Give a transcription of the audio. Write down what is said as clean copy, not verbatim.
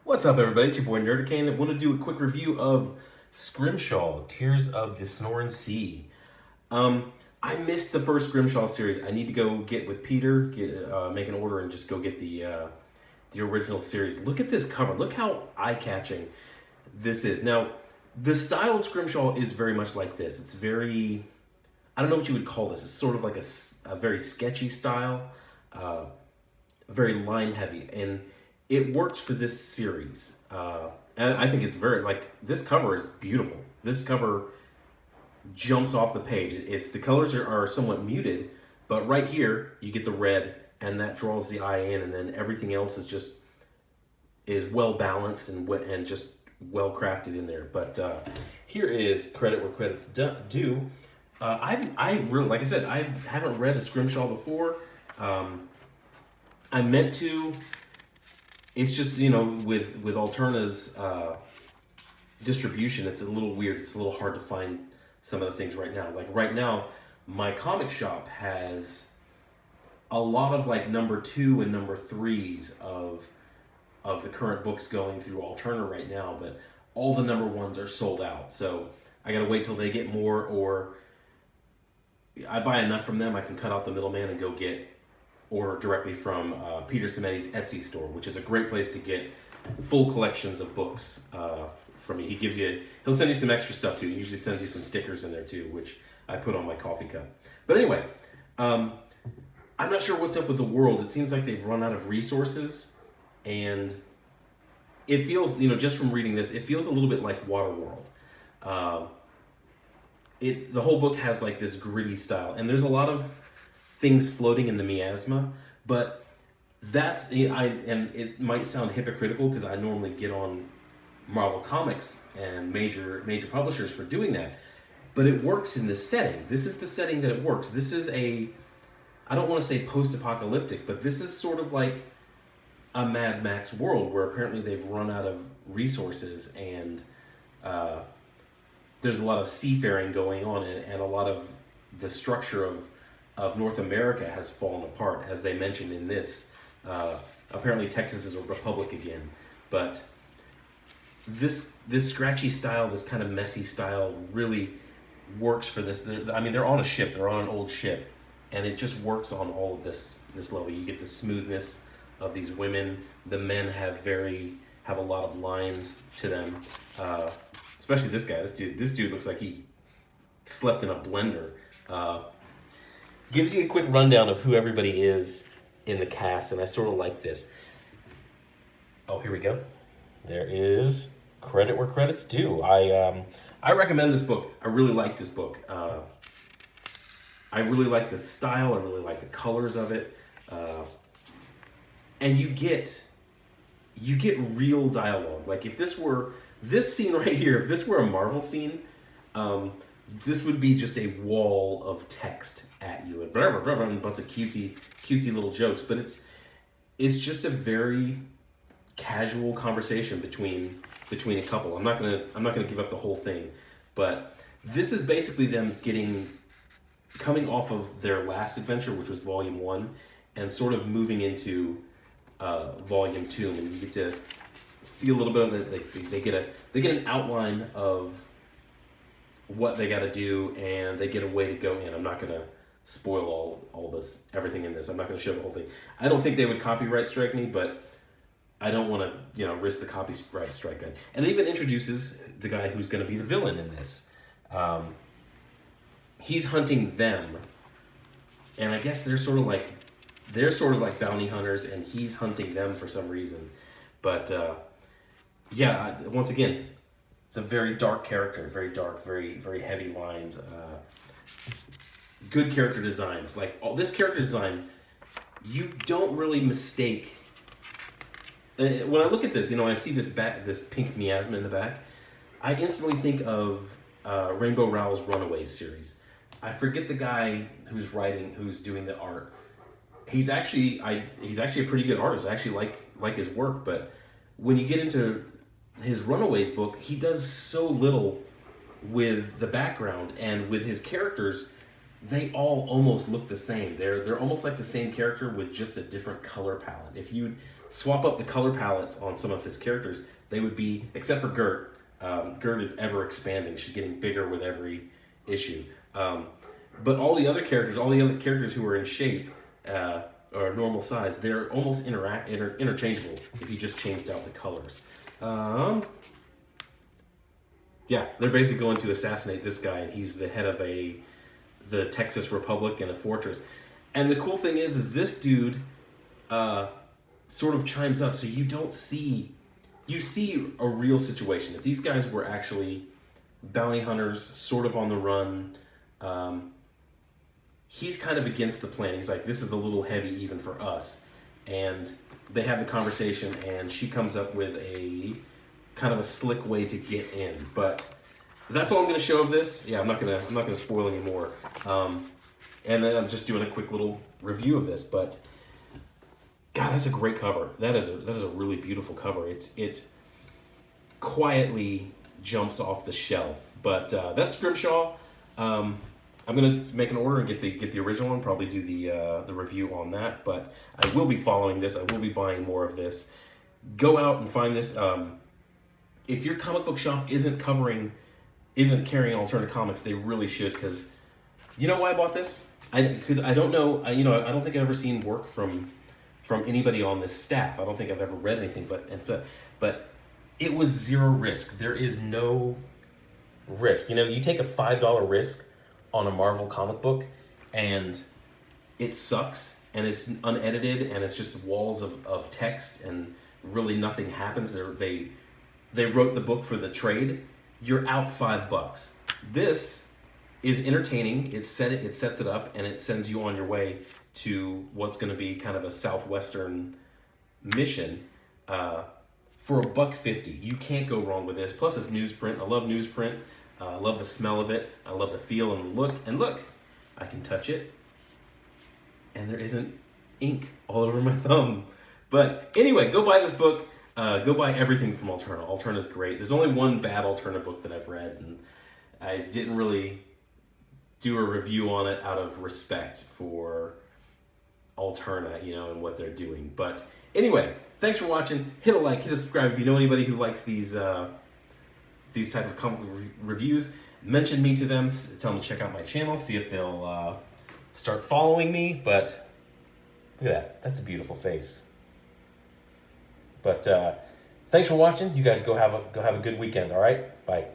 What's up, everybody? It's your boy Nerdicane. I want to do a quick review of Scrimshaw, Tears of the Sonoran Sea. I missed the first Scrimshaw series. I need to go get with Peter, make an order, and just go get the original series. Look at this cover. Look how eye-catching this is. Now, the style of Scrimshaw is very much like this. It's very, I don't know what you would call this. It's sort of like a very sketchy style, very line-heavy, and it works for this series. And I think it's very, like, this cover is beautiful. This cover jumps off the page. The colors are somewhat muted, but right here you get the red, and that draws the eye in, and then everything else is well balanced and just well crafted in there. But here is credit where credit's due. I really, like I said, I haven't read a Scrimshaw before. I meant to. It's just, with Alterna's distribution, it's a little weird. It's a little hard to find some of the things right now. Like right now, my comic shop has a lot of like number 2 and number 3s of the current books going through Alterna right now, but all the number 1s are sold out. So I gotta wait till they get more, or I buy enough from them, I can cut out the middleman and go order directly from Peter Simetti's Etsy store, which is a great place to get full collections of books from me. He'll send you some extra stuff too. He usually sends you some stickers in there too, which I put on my coffee cup. But anyway, I'm not sure what's up with the world. It seems like they've run out of resources, and it feels, just from reading this, it feels a little bit like Waterworld. The whole book has like this gritty style, and there's a lot of things floating in the miasma, but and it might sound hypocritical because I normally get on Marvel Comics and major publishers for doing that, but it works in this setting. This is the setting that it works. This is I don't want to say post-apocalyptic, but this is sort of like a Mad Max world where apparently they've run out of resources, and there's a lot of seafaring going on, and a lot of the structure of North America has fallen apart, as they mentioned in this. Apparently Texas is a republic again, but this scratchy style, this kind of messy style really works for this. They're on a ship, they're on an old ship, and it just works on all of this level. You get the smoothness of these women. The men have a lot of lines to them, especially this guy. This dude looks like he slept in a blender. Gives you a quick rundown of who everybody is in the cast, and I sort of like this. Oh, here we go. There is credit where credit's due. I recommend this book. I really like this book. I really like the style. I really like the colors of it. And you get real dialogue. Like if this scene right here, if this were a Marvel scene, this would be just a wall of text at you and blah, blah, blah, blah, and a bunch of cutesy little jokes. But it's just a very casual conversation between a couple. I'm not gonna give up the whole thing, but this is basically them coming off of their last adventure, which was Volume 1, and sort of moving into Volume 2, and you get to see a little bit of it. They get an outline of what they got to do, and they get a way to go in. I'm not going to spoil all everything in this. I'm not going to show the whole thing. I don't think they would copyright strike me, but I don't want to, risk the copyright strike. And it even introduces the guy who's going to be the villain in this. He's hunting them, and I guess they're sort of like bounty hunters, and he's hunting them for some reason. But once again, it's a very dark character, very dark, very, very heavy lines. Good character designs. Like this character design, you don't really mistake. When I look at this, I see this pink miasma in the back. I instantly think of Rainbow Rowell's Runaways series. I forget the guy who's doing the art. He's actually a pretty good artist. I actually like his work, but when you get into his Runaways book, he does so little with the background, and with his characters, they all almost look the same. They're almost like the same character with just a different color palette. If you swap up the color palettes on some of his characters, they would be, except for Gert. Gert is ever expanding. She's getting bigger with every issue. But all the other characters who are in shape or normal size, they're almost interchangeable if you just changed out the colors. Yeah, they're basically going to assassinate this guy, and he's the head of the Texas Republic in a fortress. And the cool thing is this dude sort of chimes up, so you see a real situation. If these guys were actually bounty hunters, sort of on the run, he's kind of against the plan. He's like, this is a little heavy even for us. And they have the conversation, and she comes up with a kind of a slick way to get in. But that's all I'm going to show of this. Yeah, I'm not gonna spoil any more. And then I'm just doing a quick little review of this. But God, that's a great cover. That is a really beautiful cover. It quietly jumps off the shelf. But that's Scrimshaw. I'm gonna make an order and get the original one. Probably do the review on that. But I will be following this. I will be buying more of this. Go out and find this. If your comic book shop isn't carrying Alterna comics, they really should. Because you know why I bought this? Because I don't know. I don't think I've ever seen work from anybody on this staff. I don't think I've ever read anything. But it was zero risk. There is no risk. You take a $5 risk on a Marvel comic book, and it sucks, and it's unedited, and it's just walls of text, and really nothing happens. They wrote the book for the trade. You're out $5. This is entertaining. It sets it up, and it sends you on your way to what's going to be kind of a southwestern mission for $1.50. You can't go wrong with this. Plus, it's newsprint. I love newsprint. I love the smell of it. I love the feel and the look. And look, I can touch it, and there isn't ink all over my thumb. But anyway, go buy this book. Go buy everything from Alterna. Alterna's great. There's only one bad Alterna book that I've read, and I didn't really do a review on it out of respect for Alterna, and what they're doing. But anyway, thanks for watching. Hit a like, hit a subscribe. If you know anybody who likes these type of comic reviews, mention me to them. Tell them to check out my channel. See if they'll start following me. But look at that. That's a beautiful face. But thanks for watching. You guys go have a good weekend. All right. Bye.